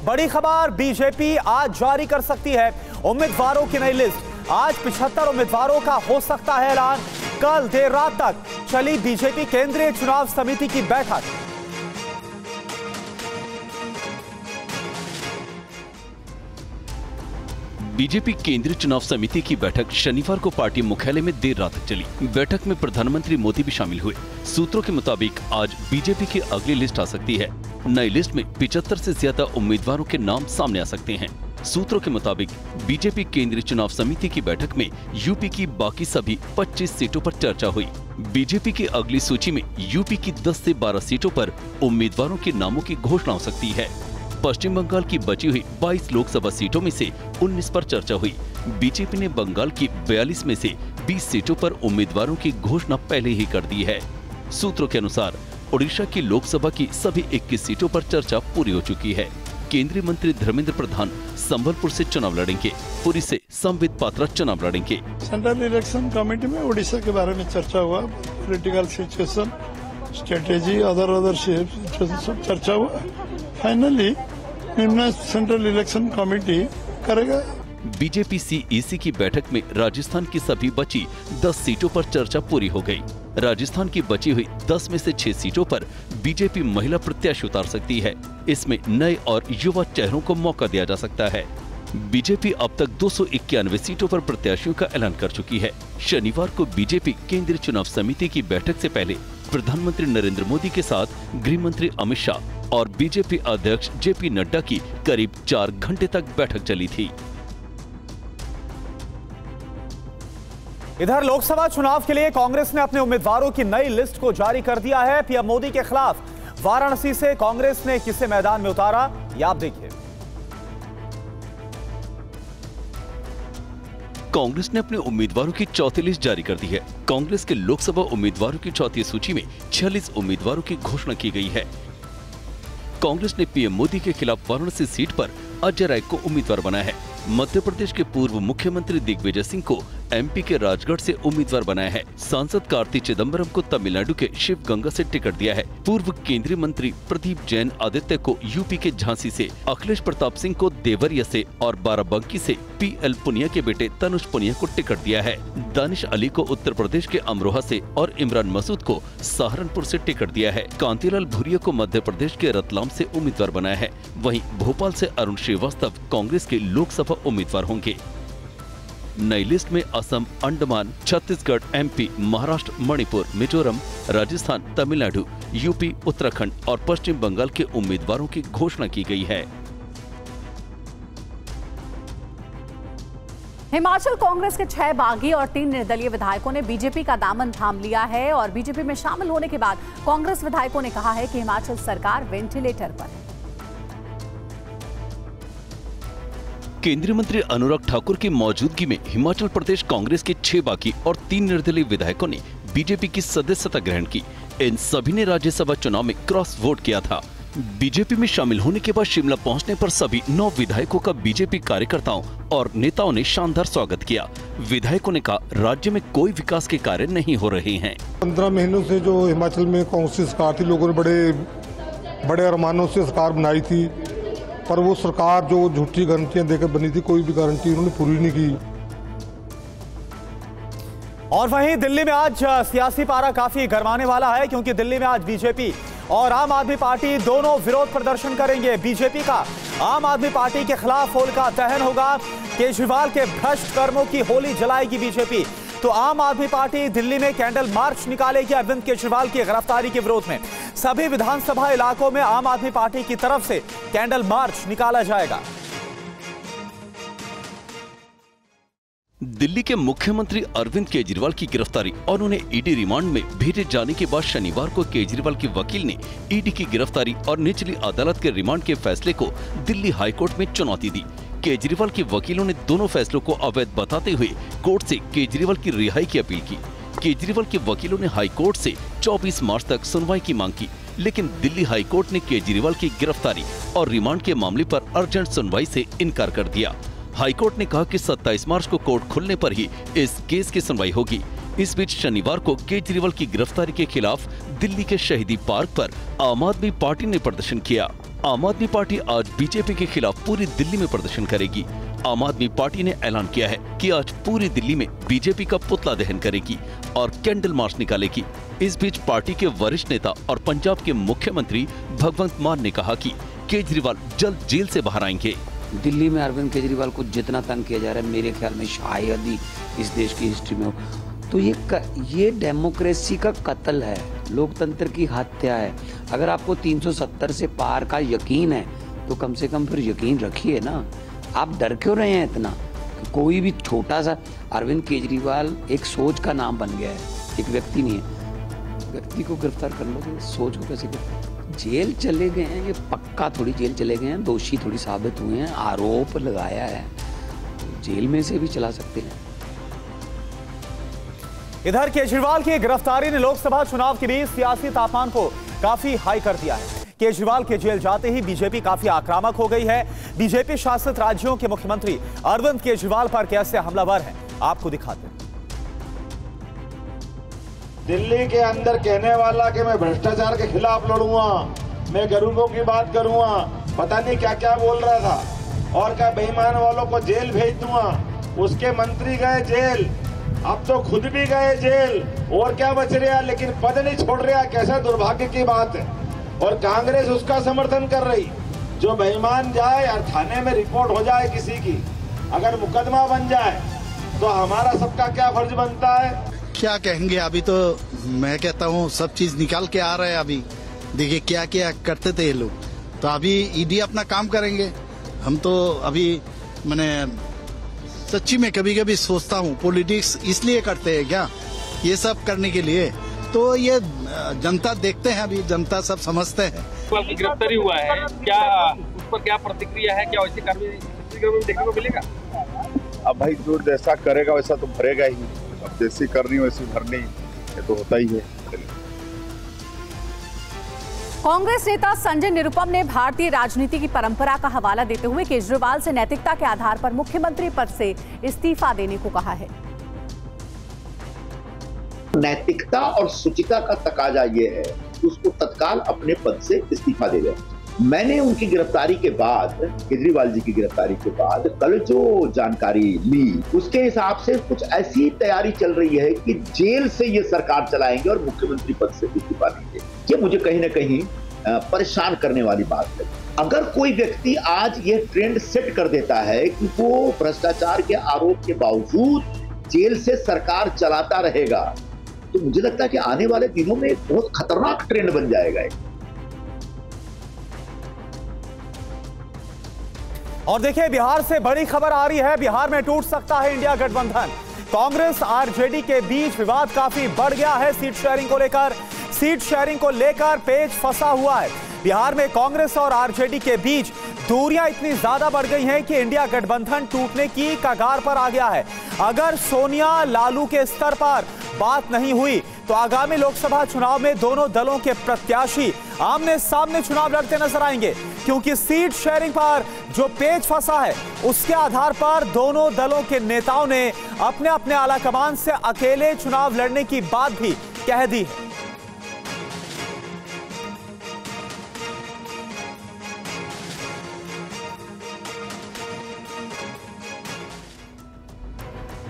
बड़ी खबर, बीजेपी आज जारी कर सकती है उम्मीदवारों की नई लिस्ट। आज 75 उम्मीदवारों का हो सकता है ऐलान। कल देर रात तक चली बीजेपी केंद्रीय चुनाव समिति की बैठक। बीजेपी केंद्रीय चुनाव समिति की बैठक शनिवार को पार्टी मुख्यालय में देर रात तक चली। बैठक में प्रधानमंत्री मोदी भी शामिल हुए। सूत्रों के मुताबिक आज बीजेपी की अगली लिस्ट आ सकती है। नई लिस्ट में 75 से ज्यादा उम्मीदवारों के नाम सामने आ सकते हैं। सूत्रों के मुताबिक बीजेपी केंद्रीय चुनाव समिति की बैठक में यूपी की बाकी सभी 25 सीटों पर चर्चा हुई। बीजेपी की अगली सूची में यूपी की 10 से 12 सीटों पर उम्मीदवारों के नामों की घोषणा हो सकती है। पश्चिम बंगाल की बची हुई 22 लोकसभा सीटों में से 19 पर चर्चा हुई। बीजेपी ने बंगाल की 42 में से 20 सीटों पर उम्मीदवारों की घोषणा पहले ही कर दी है। सूत्रों के अनुसार ओडिशा की लोकसभा की सभी 21 सीटों पर चर्चा पूरी हो चुकी है। केंद्रीय मंत्री धर्मेंद्र प्रधान संबलपुर से चुनाव लड़ेंगे। पुरी से संबित पात्रा चुनाव लड़ेंगे। सेंट्रल इलेक्शन कमेटी में ओडिशा के बारे में चर्चा हुआ। Political situation, strategy, other situation सब चर्चा हुआ। फाइनली निम्न सेंट्रल इलेक्शन कमेटी करेगा। बीजेपी सीईसी की बैठक में राजस्थान की सभी बची 10 सीटों पर चर्चा पूरी हो गई। राजस्थान की बची हुई 10 में से 6 सीटों पर बीजेपी महिला प्रत्याशी उतार सकती है। इसमें नए और युवा चेहरों को मौका दिया जा सकता है। बीजेपी अब तक 291 सीटों पर प्रत्याशियों का ऐलान कर चुकी है। शनिवार को बीजेपी केंद्रीय चुनाव समिति की बैठक से पहले प्रधानमंत्री नरेंद्र मोदी के साथ गृह मंत्री अमित शाह और बीजेपी अध्यक्ष जेपी नड्डा की करीब 4 घंटे तक बैठक चली थी। इधर लोकसभा चुनाव के लिए कांग्रेस ने अपने उम्मीदवारों की नई लिस्ट को जारी कर दिया है। पीएम मोदी के खिलाफ वाराणसी से कांग्रेस ने किसे मैदान में उतारा, ये आप देखिए। कांग्रेस ने अपने उम्मीदवारों की चौथी लिस्ट जारी कर दी है। कांग्रेस के लोकसभा उम्मीदवारों की चौथी सूची में 46 उम्मीदवारों की घोषणा की गई है। कांग्रेस ने पीएम मोदी के खिलाफ वाराणसी सीट पर अजय राय को उम्मीदवार बनाया है। मध्य प्रदेश के पूर्व मुख्यमंत्री दिग्विजय सिंह को एमपी के राजगढ़ से उम्मीदवार बनाया है। सांसद कार्ति चिदंबरम को तमिलनाडु के शिवगंगा से टिकट दिया है। पूर्व केंद्रीय मंत्री प्रदीप जैन आदित्य को यूपी के झांसी से, अखिलेश प्रताप सिंह को देवरिया से और बाराबंकी से पीएल पुनिया के बेटे तनुज पुनिया को टिकट दिया है। दानिश अली को उत्तर प्रदेश के अमरोहा से और इमरान मसूद को सहारनपुर से टिकट दिया है। कांतिलाल भूरिया को मध्य प्रदेश के रतलाम से उम्मीदवार बनाया है। वहीं भोपाल से अरुण श्रीवास्तव कांग्रेस के लोकसभा उम्मीदवार होंगे। नई लिस्ट में असम, अंडमान, छत्तीसगढ़, एमपी, महाराष्ट्र, मणिपुर, मिजोरम, राजस्थान, तमिलनाडु, यूपी, उत्तराखंड और पश्चिम बंगाल के उम्मीदवारों की घोषणा की गई है। हिमाचल कांग्रेस के 6 बागी और 3 निर्दलीय विधायकों ने बीजेपी का दामन थाम लिया है और बीजेपी में शामिल होने के बाद कांग्रेस विधायकों ने कहा है कि हिमाचल सरकार वेंटिलेटर पर है। केंद्रीय मंत्री अनुराग ठाकुर की मौजूदगी में हिमाचल प्रदेश कांग्रेस के 6 बागी और 3 निर्दलीय विधायकों ने बीजेपी की सदस्यता ग्रहण की। इन सभी ने राज्यसभा चुनाव में क्रॉस वोट किया था। बीजेपी में शामिल होने के बाद शिमला पहुंचने पर सभी 9 विधायकों का बीजेपी कार्यकर्ताओं और नेताओं ने शानदार स्वागत किया। विधायकों ने कहा, राज्य में कोई विकास के कार्य नहीं हो रहे हैं। 15 महीनों से जो हिमाचल में कांग्रेस की सरकार थी, लोगों ने बड़े अरमानों से सरकार बनाई थी, पर वो सरकार जो झूठी गारंटियां देकर बनी थी, कोई भी गारंटी उन्होंने पूरी नहीं की। और वहीं दिल्ली में आज सियासी पारा काफी गरमाने वाला है, क्योंकि दिल्ली में आज बीजेपी और आम आदमी पार्टी दोनों विरोध प्रदर्शन करेंगे। बीजेपी का आम आदमी पार्टी के खिलाफ होलिका दहन होगा। केजरीवाल के भ्रष्ट कर्मों की होली जलाएगी बीजेपी। तो आम आदमी पार्टी दिल्ली में कैंडल मार्च निकालेगी अरविंद केजरीवाल की गिरफ्तारी के विरोध में। सभी विधानसभा इलाकों में आम आदमी पार्टी की तरफ से कैंडल मार्च निकाला जाएगा। दिल्ली के मुख्यमंत्री अरविंद केजरीवाल की गिरफ्तारी और उन्हें ईडी रिमांड में भेजे जाने के बाद शनिवार को केजरीवाल के वकील ने ईडी की गिरफ्तारी और निचली अदालत के रिमांड के फैसले को दिल्ली हाईकोर्ट में चुनौती दी। केजरीवाल के वकीलों ने दोनों फैसलों को अवैध बताते हुए कोर्ट से केजरीवाल की रिहाई की अपील की। केजरीवाल के वकीलों ने हाईकोर्ट से 24 मार्च तक सुनवाई की मांग की, लेकिन दिल्ली हाईकोर्ट ने केजरीवाल की गिरफ्तारी और रिमांड के मामले पर अर्जेंट सुनवाई से इनकार कर दिया। हाईकोर्ट ने कहा कि 27 मार्च को कोर्ट खुलने पर ही इस केस की सुनवाई होगी। इस बीच शनिवार को केजरीवाल की गिरफ्तारी के खिलाफ दिल्ली के शहीदी पार्क पर आम आदमी पार्टी ने प्रदर्शन किया। आम आदमी पार्टी आज बीजेपी के खिलाफ पूरी दिल्ली में प्रदर्शन करेगी। आम आदमी पार्टी ने ऐलान किया है कि आज पूरी दिल्ली में बीजेपी का पुतला दहन करेगी और कैंडल मार्च निकालेगी। इस बीच पार्टी के वरिष्ठ नेता और पंजाब के मुख्यमंत्री भगवंत मान ने कहा कि केजरीवाल जल्द जेल से बाहर आएंगे। दिल्ली में अरविंद केजरीवाल को जितना तंग किया जा रहा है, मेरे ख्याल में शायद ही इस देश की हिस्ट्री में हो। तो ये डेमोक्रेसी का कत्ल है, लोकतंत्र की हत्या है। अगर आपको 370 से पार का यकीन है तो कम से कम फिर यकीन रखिए ना। आप डर क्यों रहे हैं इतना? कोई भी छोटा सा अरविंद केजरीवाल एक सोच का नाम बन गया है, एक व्यक्ति नहीं है। व्यक्ति को गिरफ्तार कर लोगे, सोच को कैसे गिरफ्तार? जेल चले गए हैं, ये पक्का थोड़ी जेल चले गए हैं, दोषी थोड़ी साबित हुए हैं, आरोप लगाया है, जेल में से भी चला सकते हैं। इधर केजरीवाल की गिरफ्तारी ने लोकसभा चुनाव के बीच सियासी तापमान को काफी हाई कर दिया है। केजरीवाल के जेल जाते ही बीजेपी काफी आक्रामक हो गई है। बीजेपी शासित राज्यों के मुख्यमंत्री अरविंद केजरीवाल पर कैसे हमलावर हैं, आपको दिखाते हैं। दिल्ली के अंदर कहने वाला कि मैं भ्रष्टाचार के खिलाफ लड़ूंगा, मैं गरीबों की बात करूंगा, पता नहीं क्या क्या बोल रहा था, और क्या बेईमान वालों को जेल भेज दूंगा। उसके मंत्री गए जेल, अब तो खुद भी गए जेल, और क्या बच रहा, लेकिन पद नहीं छोड़ रहा। कैसा दुर्भाग्य की बात है। और कांग्रेस उसका समर्थन कर रही। जो बेईमान जाए और थाने में रिपोर्ट हो जाए किसी की, अगर मुकदमा बन जाए तो हमारा सबका क्या फर्ज बनता है? क्या कहेंगे? अभी तो मैं कहता हूँ सब चीज निकाल के आ रहा है। अभी देखिए क्या क्या करते थे ये लोग, तो अभी ईडी अपना काम करेंगे। हम तो अभी मैंने सच्ची में कभी कभी सोचता हूँ पॉलिटिक्स इसलिए करते हैं क्या, ये सब करने के लिए? तो ये जनता देखते हैं, अभी जनता सब समझते हैं। की गिरफ्तारी हुआ है, क्या उस पर क्या प्रतिक्रिया है? क्या वैसी कार्रवाई देखने को मिलेगा? अब भाई जो जैसा करेगा वैसा तो भरेगा ही। अब जैसी करनी वैसी भरनी, ये तो होता ही है। कांग्रेस नेता संजय निरुपम ने भारतीय राजनीति की परंपरा का हवाला देते हुए केजरीवाल से नैतिकता के आधार पर मुख्यमंत्री पद से इस्तीफा देने को कहा है। नैतिकता और शुचिता का तकाजा ये है कि उसको तत्काल अपने पद से इस्तीफा दे दें। मैंने उनकी गिरफ्तारी के बाद, केजरीवाल जी की गिरफ्तारी के बाद कल जो जानकारी ली, उसके हिसाब से कुछ ऐसी तैयारी चल रही है कि जेल से ये सरकार चलाएंगे और मुख्यमंत्री पद से इस्तीफा देंगे। ये मुझे कहीं ना कहीं परेशान करने वाली बात है। अगर कोई व्यक्ति आज ये ट्रेंड सेट कर देता है कि वो भ्रष्टाचार के आरोप के बावजूद जेल से सरकार चलाता रहेगा, तो मुझे लगता है कि आने वाले दिनों में एक बहुत खतरनाक ट्रेंड बन जाएगा। और देखिए, बिहार से बड़ी खबर आ रही है। बिहार में टूट सकता है इंडिया गठबंधन। कांग्रेस आरजेडी के बीच विवाद काफी बढ़ गया है। सीट शेयरिंग को लेकर पेच फंसा हुआ है। बिहार में कांग्रेस और आरजेडी के बीच दूरियां इतनी ज्यादा बढ़ गई हैं कि इंडिया गठबंधन टूटने की कगार पर आ गया है। अगर सोनिया लालू के स्तर पर बात नहीं हुई तो आगामी लोकसभा चुनाव में दोनों दलों के प्रत्याशी आमने सामने चुनाव लड़ते नजर आएंगे, क्योंकि सीट शेयरिंग पर जो पेच फंसा है उसके आधार पर दोनों दलों के नेताओं ने अपने अपने आलाकमान से अकेले चुनाव लड़ने की बात भी कह दी है।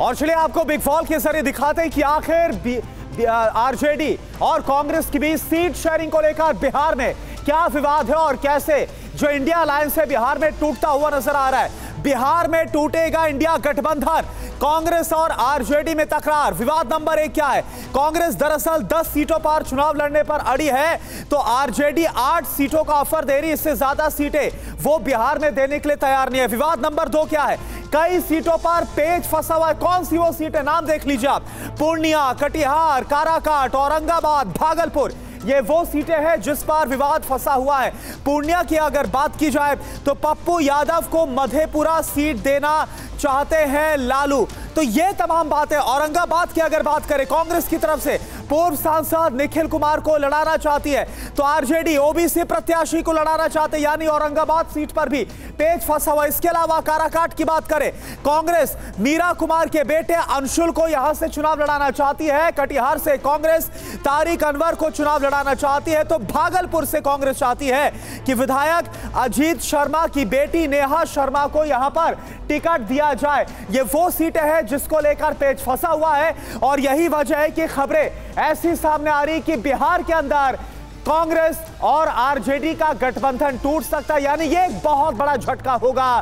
और चलिए आपको बिग फॉल के जरिए दिखाते हैं कि आखिर आरजेडी और कांग्रेस के बीच सीट शेयरिंग को लेकर बिहार में क्या विवाद है और कैसे जो इंडिया अलायंस है बिहार में टूटता हुआ नजर आ रहा है। बिहार में टूटेगा इंडिया गठबंधन, कांग्रेस और आरजेडी में तकरार। विवाद नंबर 1 क्या है? कांग्रेस दरअसल 10 सीटों पर चुनाव लड़ने पर अड़ी है, तो आरजेडी 8 सीटों का ऑफर दे रही, इससे ज्यादा सीटें वो बिहार में देने के लिए तैयार नहीं है। विवाद नंबर 2 क्या है? कई सीटों पर पेच फंसा हुआ है। कौन सी वो सीटें? नाम देख लीजिए आप। पूर्णिया, कटिहार, काराकाट, औरंगाबाद, भागलपुर, ये वो सीटें हैं जिस पर विवाद फंसा हुआ है। पूर्णिया की अगर बात की जाए तो पप्पू यादव को मधेपुरा सीट देना चाहते हैं लालू। तो ये तमाम बातें। औरंगाबाद की अगर बात करें कांग्रेस की तरफ से, पूर्व सांसद निखिल कुमार को लड़ाना चाहती है तो आरजेडी ओबीसी प्रत्याशी को लड़ाना चाहते, यानी औरंगाबाद सीट पर भी पेच फंसा हुआ। इसके अलावा काराकाट की बात करें, कांग्रेस मीरा कुमार के बेटे अंशुल को यहां से चुनाव लड़ाना चाहती है। कटिहार से कांग्रेस तारिक अनवर को चुनाव लड़ाना चाहती है तो भागलपुर से कांग्रेस चाहती है कि विधायक अजीत शर्मा की बेटी नेहा शर्मा को यहां पर टिकट दिया जाए। ये वो सीटें हैं जिसको लेकर पेच फंसा हुआ है और यही वजह है कि खबरें ऐसी सामने आ रही कि बिहार के अंदर कांग्रेस और आरजेडी का गठबंधन टूट सकता है, यानी ये एक बहुत बड़ा झटका होगा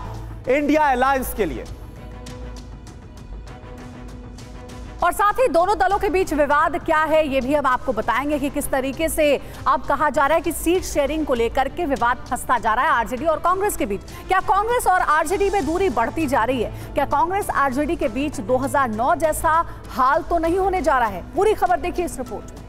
इंडिया अलायंस के लिए। और साथ ही दोनों दलों के बीच विवाद क्या है ये भी हम आपको बताएंगे कि किस तरीके से अब कहा जा रहा है कि सीट शेयरिंग को लेकर के विवाद फंसता जा रहा है आरजेडी और कांग्रेस के बीच। क्या कांग्रेस और आरजेडी में दूरी बढ़ती जा रही है? क्या कांग्रेस आरजेडी के बीच 2009 जैसा हाल तो नहीं होने जा रहा है? पूरी खबर देखिए इस रिपोर्ट में।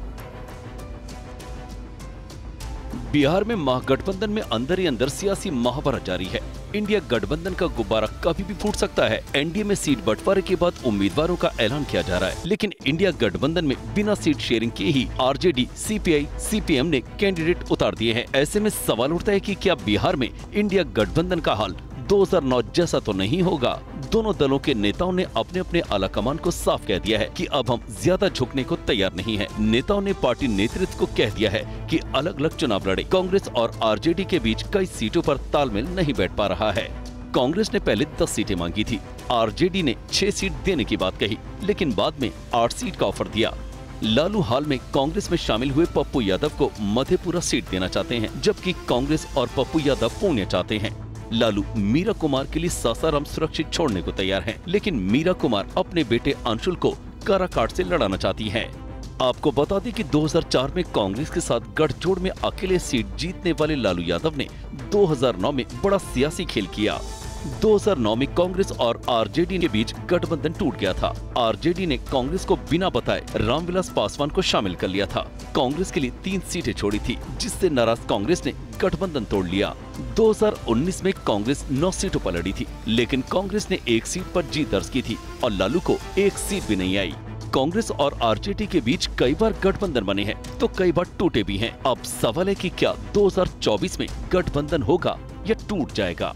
बिहार में महागठबंधन में अंदर ही अंदर सियासी महाभारत जारी है। इंडिया गठबंधन का गुब्बारा कभी भी फूट सकता है। एनडीए में सीट बंटवारे के बाद उम्मीदवारों का ऐलान किया जा रहा है, लेकिन इंडिया गठबंधन में बिना सीट शेयरिंग के ही आरजेडी, सीपीआई, सीपीएम ने कैंडिडेट उतार दिए हैं। ऐसे में सवाल उठता है कि क्या बिहार में इंडिया गठबंधन का हाल 2009 जैसा तो नहीं होगा? दोनों दलों के नेताओं ने अपने अपने आलाकमान को साफ कह दिया है कि अब हम ज्यादा झुकने को तैयार नहीं हैं। नेताओं ने पार्टी नेतृत्व को कह दिया है कि अलग अलग चुनाव लड़े। कांग्रेस और आरजेडी के बीच कई सीटों पर तालमेल नहीं बैठ पा रहा है। कांग्रेस ने पहले 10 सीटें मांगी थी, आरजेडी ने 6 सीट देने की बात कही, लेकिन बाद में 8 सीट का ऑफर दिया। लालू हाल में कांग्रेस में शामिल हुए पप्पू यादव को मधेपुरा सीट देना चाहते हैं, जबकि कांग्रेस और पप्पू यादव पुणे चाहते हैं। लालू मीरा कुमार के लिए सासाराम सुरक्षित छोड़ने को तैयार हैं, लेकिन मीरा कुमार अपने बेटे अंशुल को काराकाट से लड़ाना चाहती हैं। आपको बता दें कि 2004 में कांग्रेस के साथ गठजोड़ में अकेले सीट जीतने वाले लालू यादव ने 2009 में बड़ा सियासी खेल किया। 2009 में कांग्रेस और आरजेडी के बीच गठबंधन टूट गया था। आरजेडी ने कांग्रेस को बिना बताए रामविलास पासवान को शामिल कर लिया था। कांग्रेस के लिए 3 सीटें छोड़ी थी, जिससे नाराज कांग्रेस ने गठबंधन तोड़ लिया। 2019 में कांग्रेस 9 सीटों पर लड़ी थी, लेकिन कांग्रेस ने 1 सीट पर जीत दर्ज की थी और लालू को 1 सीट भी नहीं आई। कांग्रेस और आरजेडी के बीच कई बार गठबंधन बने हैं तो कई बार टूटे भी हैं। अब सवाल है कि क्या 2024 में गठबंधन होगा या टूट जाएगा?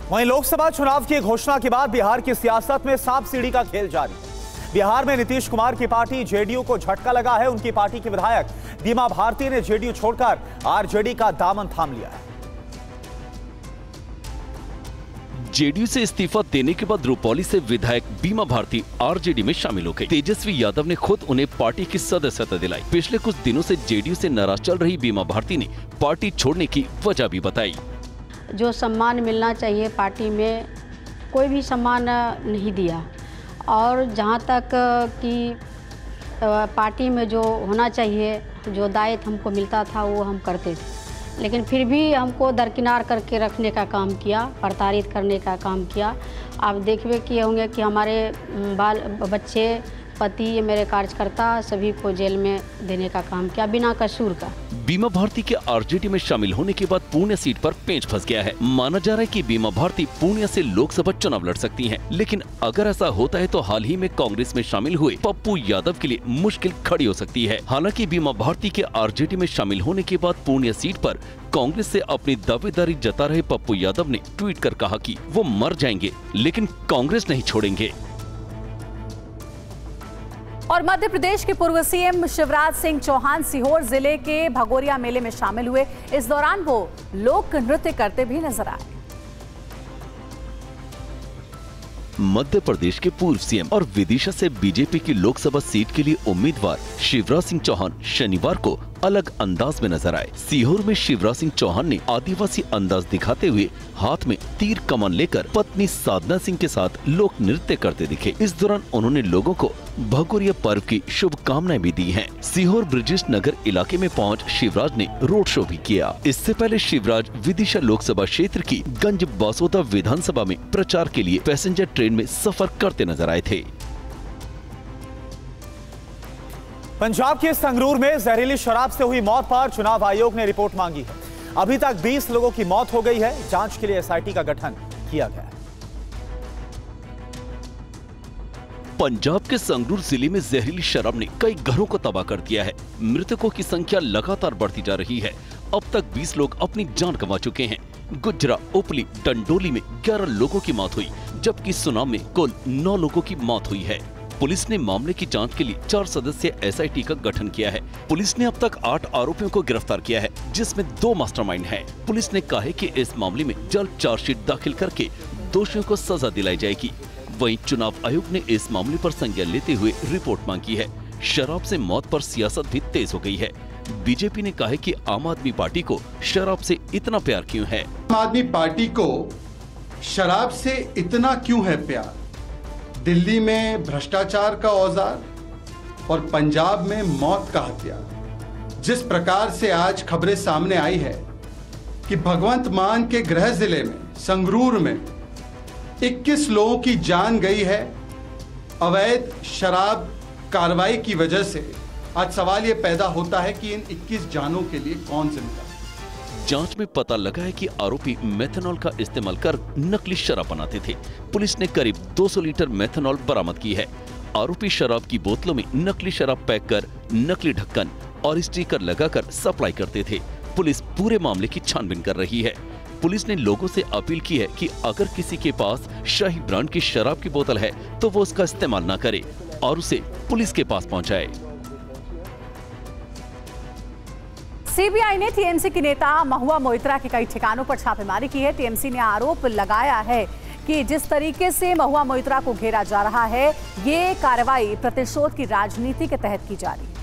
वहीं लोकसभा चुनाव की घोषणा के बाद बिहार की सियासत में सांप सीढ़ी का खेल जारी है। बिहार में नीतीश कुमार की पार्टी जेडीयू को झटका लगा है। उनकी पार्टी की विधायक बीमा भारती ने जेडीयू छोड़कर आरजेडी का दामन थाम लिया है। जेडीयू से इस्तीफा देने के बाद रूपौली से विधायक बीमा भारती आरजेडी में शामिल हो गई। तेजस्वी यादव ने खुद उन्हें पार्टी की सदस्यता दिलाई। पिछले कुछ दिनों से जेडीयू से नाराज चल रही बीमा भारती ने पार्टी छोड़ने की वजह भी बताई। जो सम्मान मिलना चाहिए पार्टी में कोई भी सम्मान नहीं दिया, और जहाँ तक कि पार्टी में जो होना चाहिए, जो दायित्व हमको मिलता था वो हम करते थे, लेकिन फिर भी हमको दरकिनार करके रखने का काम किया, प्रताड़ित करने का काम किया। आप देखिए किए होंगे कि हमारे बाल बच्चे, पति, मेरे कार्यकर्ता सभी को जेल में देने का काम किया बिना कसूर का। बीमा भारती के आरजेडी में शामिल होने के बाद पूर्णिया सीट पर पेंच फंस गया है। माना जा रहा है कि बीमा भारती पूर्णिया से लोकसभा चुनाव लड़ सकती हैं, लेकिन अगर ऐसा होता है तो हाल ही में कांग्रेस में शामिल हुए पप्पू यादव के लिए मुश्किल खड़ी हो सकती है। हालांकि बीमा भारती के आरजेडी में शामिल होने के बाद पूर्णिया सीट पर कांग्रेस से अपनी दावेदारी जता रहे पप्पू यादव ने ट्वीट कर कहा कि वो मर जाएंगे लेकिन कांग्रेस नहीं छोड़ेंगे। और मध्य प्रदेश के पूर्व सीएम शिवराज सिंह चौहान सीहोर जिले के भगोरिया मेले में शामिल हुए। इस दौरान वो लोक नृत्य करते भी नजर आए। मध्य प्रदेश के पूर्व सीएम और विदिशा से बीजेपी की लोकसभा सीट के लिए उम्मीदवार शिवराज सिंह चौहान शनिवार को अलग अंदाज में नजर आए। सीहोर में शिवराज सिंह चौहान ने आदिवासी अंदाज दिखाते हुए हाथ में तीर कमान लेकर पत्नी साधना सिंह के साथ लोक नृत्य करते दिखे। इस दौरान उन्होंने लोगों को भगोरिया पर्व की शुभकामनाएं भी दी हैं। सीहोर ब्रिजेश नगर इलाके में पहुंच शिवराज ने रोड शो भी किया। इससे पहले शिवराज विदिशा लोकसभा क्षेत्र की गंज बासोदा विधानसभा में प्रचार के लिए पैसेंजर ट्रेन में सफर करते नजर आए थे। पंजाब के संगरूर में जहरीली शराब से हुई मौत पर चुनाव आयोग ने रिपोर्ट मांगी है। अभी तक 20 लोगों की मौत हो गई है। जांच के लिए एसआईटी का गठन किया गया है। पंजाब के संगरूर जिले में जहरीली शराब ने कई घरों को तबाह कर दिया है। मृतकों की संख्या लगातार बढ़ती जा रही है। अब तक 20 लोग अपनी जान गंवा चुके हैं। गुजरा, उपली, डंडोली में 11 लोगों की मौत हुई, जबकि सुनाम में कुल 9 लोगों की मौत हुई है। पुलिस ने मामले की जांच के लिए 4 सदस्यीय SIT का गठन किया है। पुलिस ने अब तक 8 आरोपियों को गिरफ्तार किया है, जिसमें 2 मास्टरमाइंड हैं। पुलिस ने कहा है कि इस मामले में जल्द चार्जशीट दाखिल करके दोषियों को सजा दिलाई जाएगी। वहीं चुनाव आयोग ने इस मामले पर संज्ञान लेते हुए रिपोर्ट मांगी है। शराब से मौत पर सियासत भी तेज हो गई है। बीजेपी ने कहा है कि आम आदमी पार्टी को शराब से इतना प्यार क्यों है। आम आदमी पार्टी को शराब से इतना क्यों है प्यार? दिल्ली में भ्रष्टाचार का औजार और पंजाब में मौत का हथियार। जिस प्रकार से आज खबरें सामने आई है कि भगवंत मान के गृह जिले में संगरूर में 21 लोगों की जान गई है अवैध शराब कार्रवाई की वजह से, आज सवाल ये पैदा होता है कि इन 21 जानों के लिए कौन जिम्मेदार? जांच में पता लगा है कि आरोपी मेथनॉल का इस्तेमाल कर नकली शराब बनाते थे। पुलिस ने करीब 200 लीटर मेथनॉल बरामद की है। आरोपी शराब की बोतलों में नकली शराब पैक कर नकली ढक्कन और स्टिकर लगाकर सप्लाई करते थे। पुलिस पूरे मामले की छानबीन कर रही है। पुलिस ने लोगों से अपील की है कि अगर किसी के पास शाही ब्रांड की शराब की बोतल है तो वो उसका इस्तेमाल न करे और उसे पुलिस के पास पहुंचाए। सीबीआई ने टीएमसी के नेता महुआ मोइत्रा के कई ठिकानों पर छापेमारी की है। टीएमसी ने आरोप लगाया है कि जिस तरीके से महुआ मोइत्रा को घेरा जा रहा है, ये कार्रवाई प्रतिशोध की राजनीति के तहत की जा रही है।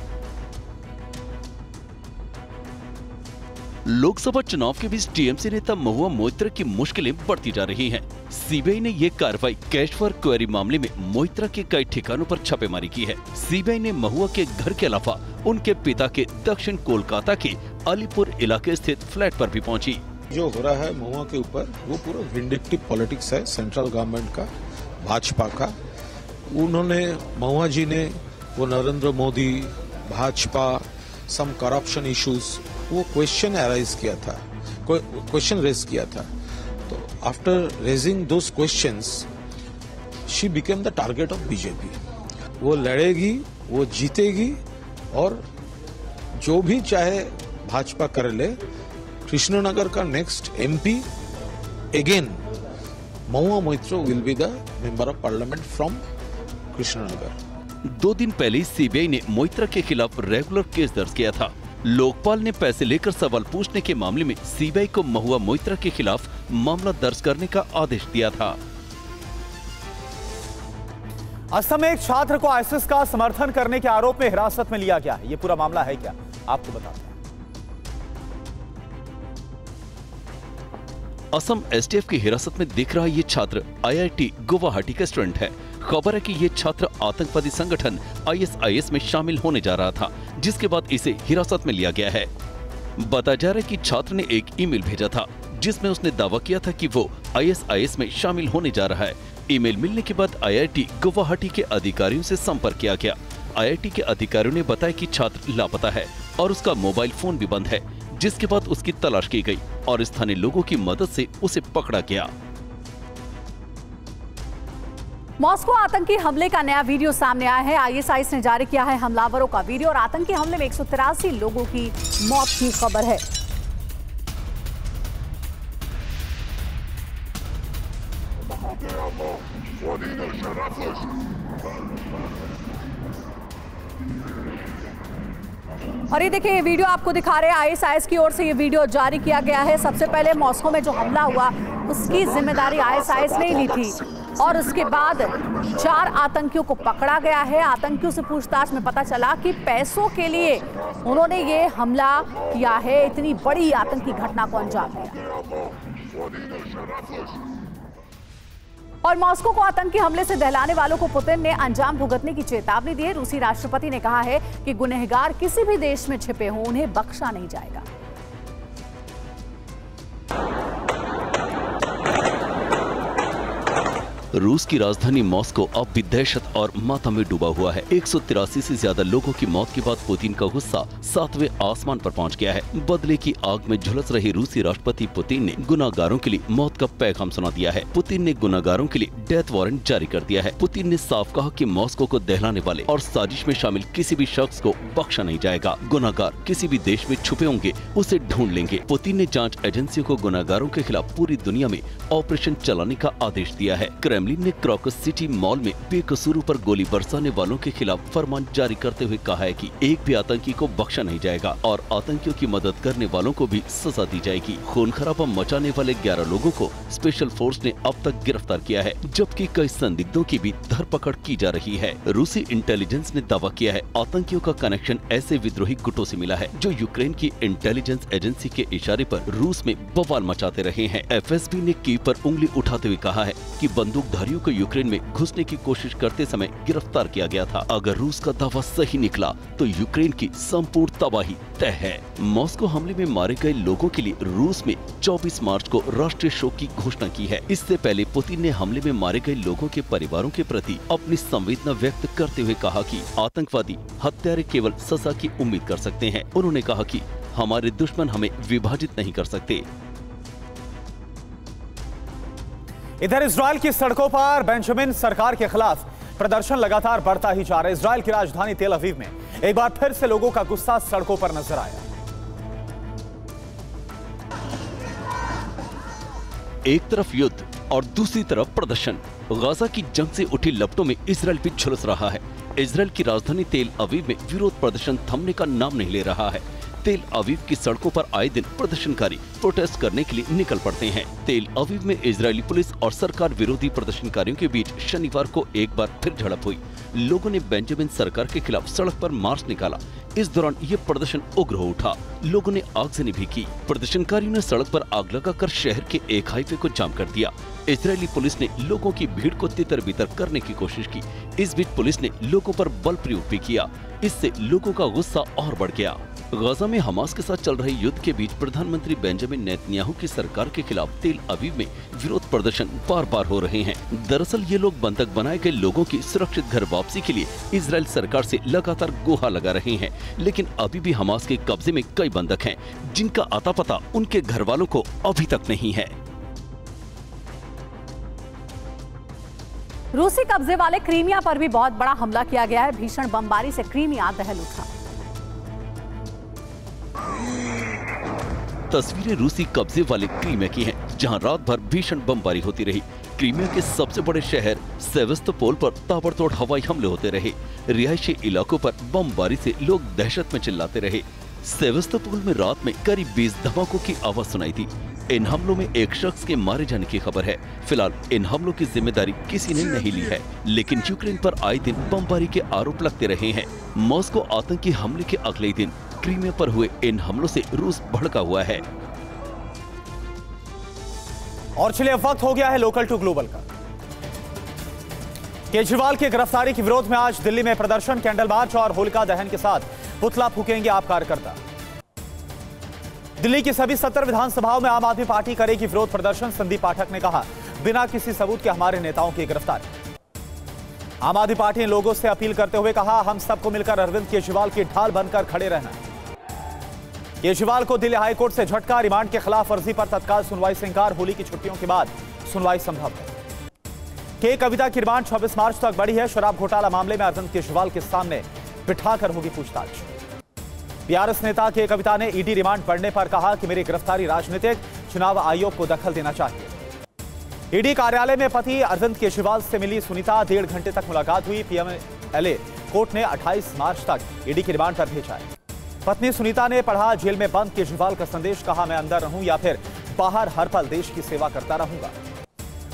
लोकसभा चुनाव के बीच टीएमसी नेता महुआ मोइत्रा की मुश्किलें बढ़ती जा रही हैं। सीबीआई ने ये कार्रवाई कैश फॉर क्वेरी मामले में मोइत्रा के कई ठिकानों पर छापेमारी की है। सीबीआई ने महुआ के घर के अलावा उनके पिता के दक्षिण कोलकाता के अलीपुर इलाके स्थित फ्लैट पर भी पहुंची। जो हो रहा है महुआ के ऊपर वो पूरा विंडिक्टिव पॉलिटिक्स है सेंट्रल गवर्नमेंट का, भाजपा का। उन्होंने महुआ जी ने वो नरेंद्र मोदी, भाजपा, सम करप्शन इश्यूज, वो क्वेश्चन अराइज किया था, क्वेश्चन रेज किया था। तो after raising those questions she became the target of BJP. वो लड़ेगी, वो जीतेगी और जो भी चाहे भाजपा कर ले। कृष्णनगर का next MP again Mahua Moitra will be the member of parliament from Krishnanagar. 2 दिन पहले सीबीआई ने मोइत्रा के खिलाफ रेगुलर केस दर्ज किया था। लोकपाल ने पैसे लेकर सवाल पूछने के मामले में सीबीआई को महुआ मोइत्रा के खिलाफ मामला दर्ज करने का आदेश दिया था। असम में एक छात्र को आईएसआईएस का समर्थन करने के आरोप में हिरासत में लिया गया है। ये पूरा मामला है क्या, आपको बताते हैं। असम STF की हिरासत में दिख रहा ये छात्र IIT गुवाहाटी का स्टूडेंट है। खबर है कि ये छात्र आतंकवादी संगठन ISIS में शामिल होने जा रहा था, जिसके बाद इसे हिरासत में लिया गया है। बताया जा रहा है कि छात्र ने एक ईमेल भेजा था जिसमें उसने दावा किया था कि वो ISIS में शामिल होने जा रहा है। ईमेल मिलने के बाद IIT गुवाहाटी के अधिकारियों से संपर्क किया गया। IIT के अधिकारियों ने बताया कि छात्र लापता है और उसका मोबाइल फोन भी बंद है, जिसके बाद उसकी तलाश की गई और स्थानीय लोगों की मदद से उसे पकड़ा गया। मॉस्को आतंकी हमले का नया वीडियो सामने आया है। ISIS ने जारी किया है हमलावरों का वीडियो और आतंकी हमले में 183 लोगों की मौत की खबर है। और ये देखिए, ये वीडियो आपको दिखा रहे हैं, ISIS की ओर से ये वीडियो जारी किया गया है। सबसे पहले मॉस्को में जो हमला हुआ उसकी जिम्मेदारी ISIS ने ली थी और उसके बाद 4 आतंकियों को पकड़ा गया है। आतंकियों से पूछताछ में पता चला कि पैसों के लिए उन्होंने ये हमला किया है। इतनी बड़ी आतंकी घटना को अंजाम दिया। और मॉस्को को आतंकी हमले से दहलाने वालों को पुतिन ने अंजाम भुगतने की चेतावनी दी है। रूसी राष्ट्रपति ने कहा है कि गुनहगार किसी भी देश में छिपे हों, उन्हें बख्शा नहीं जाएगा। रूस की राजधानी मॉस्को अब भी दहशत और मातम में डूबा हुआ है। 183 से ज्यादा लोगों की मौत के बाद पुतिन का गुस्सा 7वें आसमान पर पहुंच गया है। बदले की आग में झुलस रहे रूसी राष्ट्रपति पुतिन ने गुनाहगारों के लिए मौत का पैगाम सुना दिया है। पुतिन ने गुनाहगारों के लिए डेथ वारंट जारी कर दिया है। पुतिन ने साफ कहा कि मॉस्को को दहलाने वाले और साजिश में शामिल किसी भी शख्स को बख्शा नहीं जाएगा। गुनाहगार किसी भी देश में छुपे होंगे, उसे ढूंढ लेंगे। पुतिन ने जांच एजेंसियों को गुनाहगारों के खिलाफ पूरी दुनिया में ऑपरेशन चलाने का आदेश दिया है। क्रेमलिन ने क्रॉकस सिटी मॉल में बेकसूरों पर गोली बरसाने वालों के खिलाफ फरमान जारी करते हुए कहा है कि एक भी आतंकी को बख्शा नहीं जाएगा और आतंकियों की मदद करने वालों को भी सजा दी जाएगी। खून खराबा मचाने वाले 11 लोगों को स्पेशल फोर्स ने अब तक गिरफ्तार किया है, जबकि कई संदिग्धों की भी धरपकड़ की जा रही है। रूसी इंटेलिजेंस ने दावा किया है आतंकियों का कनेक्शन ऐसे विद्रोही गुटों से मिला है जो यूक्रेन की इंटेलिजेंस एजेंसी के इशारे पर रूस में बवाल मचाते रहे हैं। FSB ने कीव पर उंगली उठाते हुए कहा है कि बंदूकधारियों को यूक्रेन में घुसने की कोशिश करते समय गिरफ्तार किया गया था। अगर रूस का दावा सही निकला तो यूक्रेन की संपूर्ण तबाही तय है। मॉस्को हमले में मारे गए लोगों के लिए रूस में 24 मार्च को राष्ट्रीय शोक की घोषणा की है। इससे पहले पुतिन ने हमले में मारे गए लोगों के परिवारों के प्रति अपनी संवेदना व्यक्त करते हुए कहा कि आतंकवादी हत्यारे केवल सजा की उम्मीद कर सकते हैं। उन्होंने कहा कि हमारे दुश्मन हमें विभाजित नहीं कर सकते। इधर इजराइल की सड़कों पर बेंजामिन सरकार के खिलाफ प्रदर्शन लगातार बढ़ता ही जा रहा है। इजराइल की राजधानी तेल अवीव में एक बार फिर से लोगों का गुस्सा सड़कों पर नजर आया। एक तरफ युद्ध और दूसरी तरफ प्रदर्शन। गाजा की जंग से उठी लपटों में इजराइल भी झुलस रहा है। इजराइल की राजधानी तेल अवीव में विरोध प्रदर्शन थमने का नाम नहीं ले रहा है। तेल अवीव की सड़कों पर आए दिन प्रदर्शनकारी प्रोटेस्ट करने के लिए निकल पड़ते हैं। तेल अवीव में इजरायली पुलिस और सरकार विरोधी प्रदर्शनकारियों के बीच शनिवार को एक बार फिर झड़प हुई। लोगों ने बेंजामिन सरकार के खिलाफ सड़क पर मार्च निकाला। इस दौरान ये प्रदर्शन उग्र हो उठा। लोगों ने आगजनी भी की। प्रदर्शनकारियों ने सड़क पर आग लगाकर शहर के एक हाईवे को जाम कर दिया। इजरायली पुलिस ने लोगों की भीड़ को तितर बितर करने की कोशिश की। इस बीच पुलिस ने लोगों पर बल प्रयोग भी किया। इससे लोगों का गुस्सा और बढ़ गया। गाजा में हमास के साथ चल रहे युद्ध के बीच प्रधानमंत्री बेंजामिन नेतन्याहू की सरकार के खिलाफ तेल अवीव में विरोध प्रदर्शन बार बार हो रहे हैं। दरअसल ये लोग बंधक बनाए गए लोगों की सुरक्षित घर वापसी के लिए इजराइल सरकार से लगातार गुहार लगा रहे हैं, लेकिन अभी भी हमास के कब्जे में कई बंधक हैं, जिनका अता पता उनके घर वालों को अभी तक नहीं है। रूसी कब्जे वाले क्रीमिया पर भी बहुत बड़ा हमला किया गया है। भीषण बमबारी से क्रीमिया दहल उठा। तस्वीरें रूसी कब्जे वाले क्रीमिया की हैं, जहां रात भर भीषण बमबारी होती रही। क्रीमिया के सबसे बड़े शहर सेवेस्तोपोल पर ताबड़तोड़ हवाई हमले होते रहे। रिहायशी इलाकों पर बमबारी से लोग दहशत में चिल्लाते रहे। सेवेस्तोपोल में रात में करीब 20 धमाकों की आवाज सुनाई थी। इन हमलों में एक शख्स के मारे जाने की खबर है। फिलहाल इन हमलों की जिम्मेदारी किसी ने नहीं ली है, लेकिन यूक्रेन पर आए दिन बमबारी के आरोप लगते रहे हैं। मॉस्को आतंकी हमले के अगले दिन क्रीमिया पर हुए इन हमलों से रूस भड़का हुआ है। और चलिए वक्त हो गया है लोकल टू ग्लोबल का। केजरीवाल की गिरफ्तारी के विरोध में आज दिल्ली में प्रदर्शन, कैंडल मार्च और होलिका दहन के साथ पुतला फूकेंगे आप कार्यकर्ता। दिल्ली की सभी 70 विधानसभाओं में आम आदमी पार्टी करेगी विरोध प्रदर्शन। संदीप पाठक ने कहा, बिना किसी सबूत के हमारे नेताओं की गिरफ्तारी। आम आदमी पार्टी ने लोगों से अपील करते हुए कहा, हम सबको मिलकर अरविंद केजरीवाल की ढाल बनकर खड़े रहना। केजरीवाल को दिल्ली हाईकोर्ट से झटका, रिमांड के खिलाफ वर्जी पर तत्काल सुनवाई से इंकार। होली की छुट्टियों के बाद सुनवाई संभव है। के कविता की रिमांड 26 मार्च तक बढ़ी है। शराब घोटाला मामले में अरविंद केजरीवाल के सामने बिठाकर होगी पूछताछ। बीआरएस नेता के कविता ने ईडी रिमांड बढ़ने पर कहा कि मेरी गिरफ्तारी राजनीतिक, चुनाव आयोग को दखल देना चाहिए। ईडी कार्यालय में पति अरविंद केजरीवाल से मिली सुनीता, 1.5 घंटे तक मुलाकात हुई। पीएमएलए कोर्ट ने 28 मार्च तक ईडी की रिमांड पर भेजा है। पत्नी सुनीता ने पढ़ा जेल में बंद केजरीवाल का संदेश, कहा मैं अंदर रहूं या फिर बाहर हर पल देश की सेवा करता रहूंगा।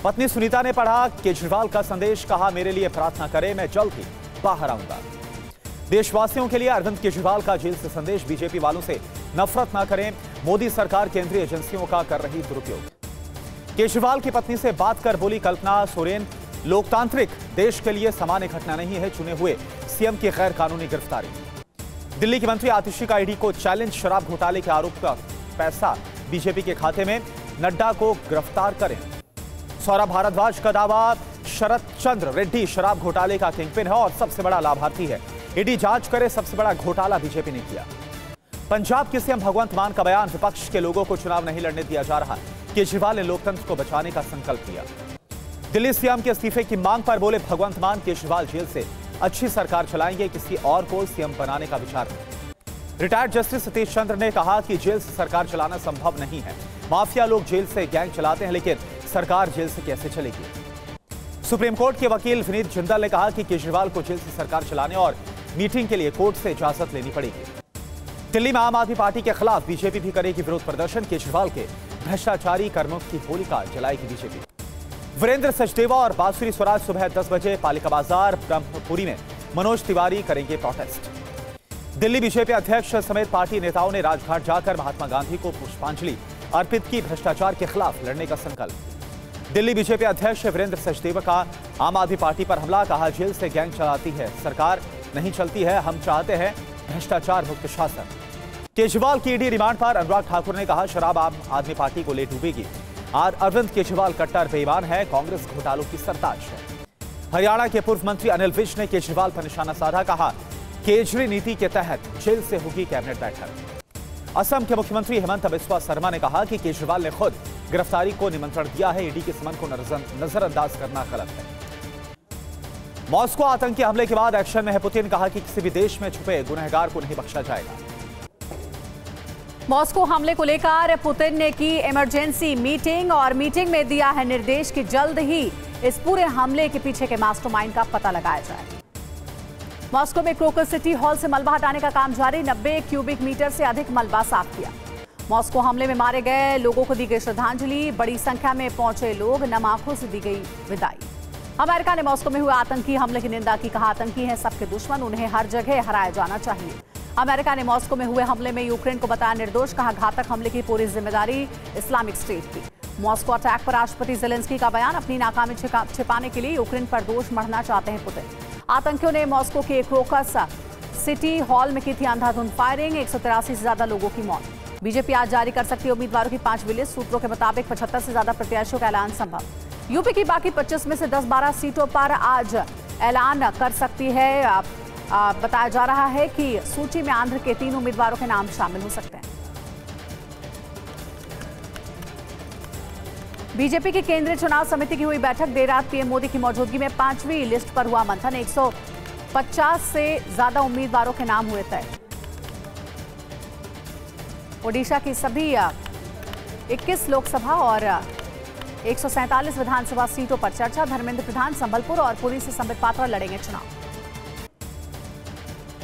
पत्नी सुनीता ने पढ़ा केजरीवाल का संदेश, कहा मेरे लिए प्रार्थना करें, मैं जल्द ही बाहर आऊंगा। देशवासियों के लिए अरविंद केजरीवाल का जेल से संदेश, बीजेपी वालों से नफरत न करें, मोदी सरकार केंद्रीय एजेंसियों का कर रही दुरुपयोग। केजरीवाल की पत्नी से बात कर बोली कल्पना सोरेन, लोकतांत्रिक देश के लिए सामान्य घटना नहीं है चुने हुए सीएम की गैर कानूनी गिरफ्तारी। दिल्ली की मंत्री आतिशी का ईडी को चैलेंज, शराब घोटाले के आरोप का पैसा बीजेपी के खाते में, नड्डा को गिरफ्तार करें। सौरभ भारद्वाज का दावा, शरद चंद्र रेड्डी शराब घोटाले का किंगपिन है और सबसे बड़ा लाभार्थी है। ईडी जांच करे, सबसे बड़ा घोटाला बीजेपी ने किया। पंजाब के सीएम भगवंत मान का बयान, विपक्ष के लोगों को चुनाव नहीं लड़ने दिया जा रहा। केजरीवाल ने लोकतंत्र को बचाने का संकल्प लिया। दिल्ली सीएम के इस्तीफे की मांग पर बोले भगवंत मान, केजरीवाल जेल से अच्छी सरकार चलाएंगे, किसी और को सीएम बनाने का विचार नहीं। रिटायर्ड जस्टिस सतीश चंद्र ने कहा कि जेल से सरकार चलाना संभव नहीं है। माफिया लोग जेल से गैंग चलाते हैं, लेकिन सरकार जेल से कैसे चलेगी। सुप्रीम कोर्ट के वकील विनीत जिंदल ने कहा कि केजरीवाल को जेल से सरकार चलाने और मीटिंग के लिए कोर्ट से इजाजत लेनी पड़ेगी। दिल्ली में आम आदमी पार्टी के खिलाफ बीजेपी भी करेगी विरोध प्रदर्शन। केजरीवाल के भ्रष्टाचारी कर्मों की होलिका जलाएगी बीजेपी। वीरेंद्र सचदेवा और बांसुरी स्वराज सुबह 10 बजे पालिका बाजार ब्रह्मपुरी में मनोज तिवारी करेंगे प्रोटेस्ट। दिल्ली बीजेपी अध्यक्ष समेत पार्टी नेताओं ने राजघाट जाकर महात्मा गांधी को पुष्पांजलि अर्पित की। भ्रष्टाचार के खिलाफ लड़ने का संकल्प। दिल्ली बीजेपी अध्यक्ष वीरेंद्र सचदेवा का आम आदमी पार्टी पर हमला, कहा जेल से गैंग चलाती है सरकार, नहीं चलती है, हम चाहते हैं भ्रष्टाचार मुक्त शासन। केजरीवाल की ईडी रिमांड पर अनुराग ठाकुर ने कहा शराब आम आदमी पार्टी को ले डूबेगी। अरविंद केजरीवाल कट्टर बेईमान है, कांग्रेस घोटालों की सरताज है। हरियाणा के पूर्व मंत्री अनिल विज ने केजरीवाल पर निशाना साधा, कहा केजरी नीति के तहत जेल से होगी कैबिनेट बैठक। असम के मुख्यमंत्री हेमंत बिस्वा शर्मा ने कहा कि केजरीवाल ने खुद गिरफ्तारी को निमंत्रण दिया है, ईडी के समन को नजरअंदाज करना गलत है। मॉस्को आतंकी हमले के बाद एक्शन में है पुतिन, कहा कि किसी भी देश में छुपे गुनहगार को नहीं बख्शा जाएगा। मॉस्को हमले को लेकर पुतिन ने की इमरजेंसी मीटिंग और मीटिंग में दिया है निर्देश कि जल्द ही इस पूरे हमले के पीछे के मास्टरमाइंड का पता लगाया जाए। मॉस्को में क्रोकस सिटी हॉल से मलबा हटाने का काम जारी, 90 क्यूबिक मीटर से अधिक मलबा साफ किया। मॉस्को हमले में मारे गए लोगों को दी गई श्रद्धांजलि, बड़ी संख्या में पहुंचे लोग, नम आंखों से दी गई विदाई। अमेरिका ने मॉस्को में हुए आतंकी हमले की निंदा की, कहा आतंकी हैं सबके दुश्मन, उन्हें हर जगह हराया जाना चाहिए। अमेरिका ने मॉस्को में हुए हमले में यूक्रेन को बताया निर्दोष, कहा घातक हमले की पूरी जिम्मेदारी इस्लामिक स्टेट की। मॉस्को अटैक पर राष्ट्रपति ज़ेलेंस्की का बयान, अपनी नाकामी छिपाने के लिए यूक्रेन पर दोष मढ़ना चाहते हैं पुतिन। आतंकियों ने मॉस्को के क्रोकस सिटी हॉल में की थी अंधाधुंध फायरिंग, 183 से ज्यादा लोगों की मौत। बीजेपी आज जारी कर सकती है उम्मीदवारों की 5वीं लिस्ट, सूत्रों के मुताबिक 75 से ज्यादा प्रत्याशियों का ऐलान संभव। यूपी की बाकी 25 में से 10-12 सीटों पर आज ऐलान कर सकती है। बताया जा रहा है कि सूची में आंध्र के 3 उम्मीदवारों के नाम शामिल हो सकते हैं। बीजेपी की केंद्रीय चुनाव समिति की हुई बैठक, देर रात पीएम मोदी की मौजूदगी में 5वीं लिस्ट पर हुआ मंथन, 150 से ज्यादा उम्मीदवारों के नाम हुए तय। ओडिशा की सभी 21 लोकसभा और 147 विधानसभा सीटों पर चर्चा, धर्मेंद्र प्रधान संबलपुर और पुरी से संबित पात्रा लड़ेंगे चुनाव।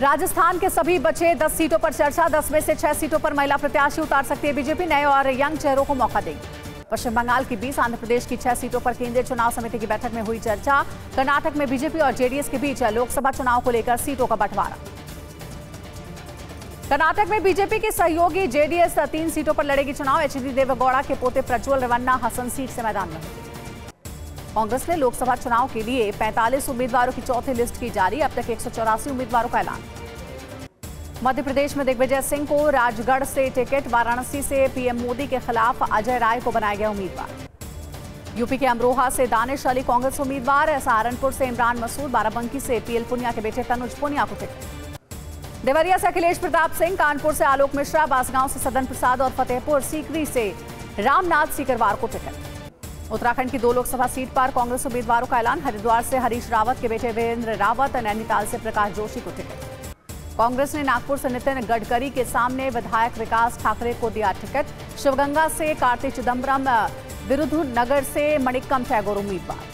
राजस्थान के सभी बचे 10 सीटों पर चर्चा, 10 में से 6 सीटों पर महिला प्रत्याशी उतार सकती है बीजेपी, नए और यंग चेहरों को मौका देगी। पश्चिम बंगाल की 20, आंध्र प्रदेश की 6 सीटों पर केंद्रीय चुनाव समिति की बैठक में हुई चर्चा। कर्नाटक में बीजेपी और जेडीएस के बीच लोकसभा चुनाव को लेकर सीटों का बंटवारा। कर्नाटक में बीजेपी की सहयोगी जेडीएस 3 सीटों पर लड़ेगी चुनाव, एचडी देवेगौड़ा के पोते प्रज्वल रेवन्ना हसन सीट से मैदान में। कांग्रेस ने लोकसभा चुनाव के लिए 45 उम्मीदवारों की चौथी लिस्ट की जारी, अब तक 184 उम्मीदवारों का ऐलान। मध्य प्रदेश में दिग्विजय सिंह को राजगढ़ से टिकट, वाराणसी से पीएम मोदी के खिलाफ अजय राय को बनाया गया उम्मीदवार। यूपी के अमरोहा से दानिश अली कांग्रेस उम्मीदवार, सहारनपुर से इमरान मसूद, बाराबंकी से पीएल पुनिया के बेटे तनुज पुनिया को टिकट। देवरिया से अखिलेश प्रताप सिंह, कानपुर से आलोक मिश्रा, बासगांव से सदन प्रसाद और फतेहपुर सीकरी से रामनाथ सीकरवार को टिकट। उत्तराखंड की 2 लोकसभा सीट पर कांग्रेस उम्मीदवारों का ऐलान, हरिद्वार से हरीश रावत के बेटे वीरेंद्र रावत, नैनीताल से प्रकाश जोशी को टिकट। कांग्रेस ने नागपुर से नितिन गडकरी के सामने विधायक विकास ठाकरे को दिया टिकट। शिवगंगा से कार्तिक चिदम्बरम, विरुधुनगर से मणिक्कम टैगोर उम्मीदवार।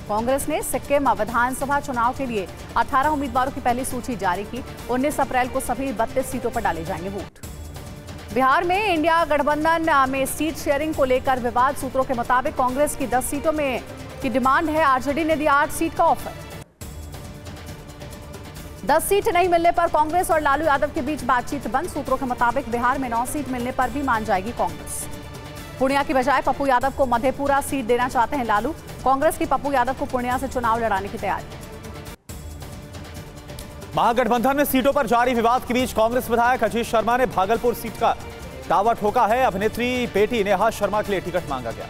कांग्रेस ने सिक्किम विधानसभा चुनाव के लिए 18 उम्मीदवारों की पहली सूची जारी की, 19 अप्रैल को सभी 32 सीटों पर डाले जाएंगे वोट। बिहार में इंडिया गठबंधन में सीट शेयरिंग को लेकर विवाद, सूत्रों के मुताबिक कांग्रेस की 10 सीटों में की डिमांड है, आरजेडी ने दिया 8 सीट का ऑफर। 10 सीट नहीं मिलने पर कांग्रेस और लालू यादव के बीच बातचीत बंद, सूत्रों के मुताबिक बिहार में 9 सीट मिलने पर भी मान जाएगी कांग्रेस। पूर्णिया की बजाय पप्पू यादव को मधेपुरा सीट देना चाहते हैं लालू, कांग्रेस की पप्पू यादव को पूर्णिया से चुनाव लड़ाने की तैयारी। महागठबंधन में सीटों पर जारी विवाद के बीच कांग्रेस विधायक अजीत शर्मा ने भागलपुर सीट का दावा ठोका है। अभिनेत्री बेटी नेहा शर्मा के लिए टिकट मांगा गया।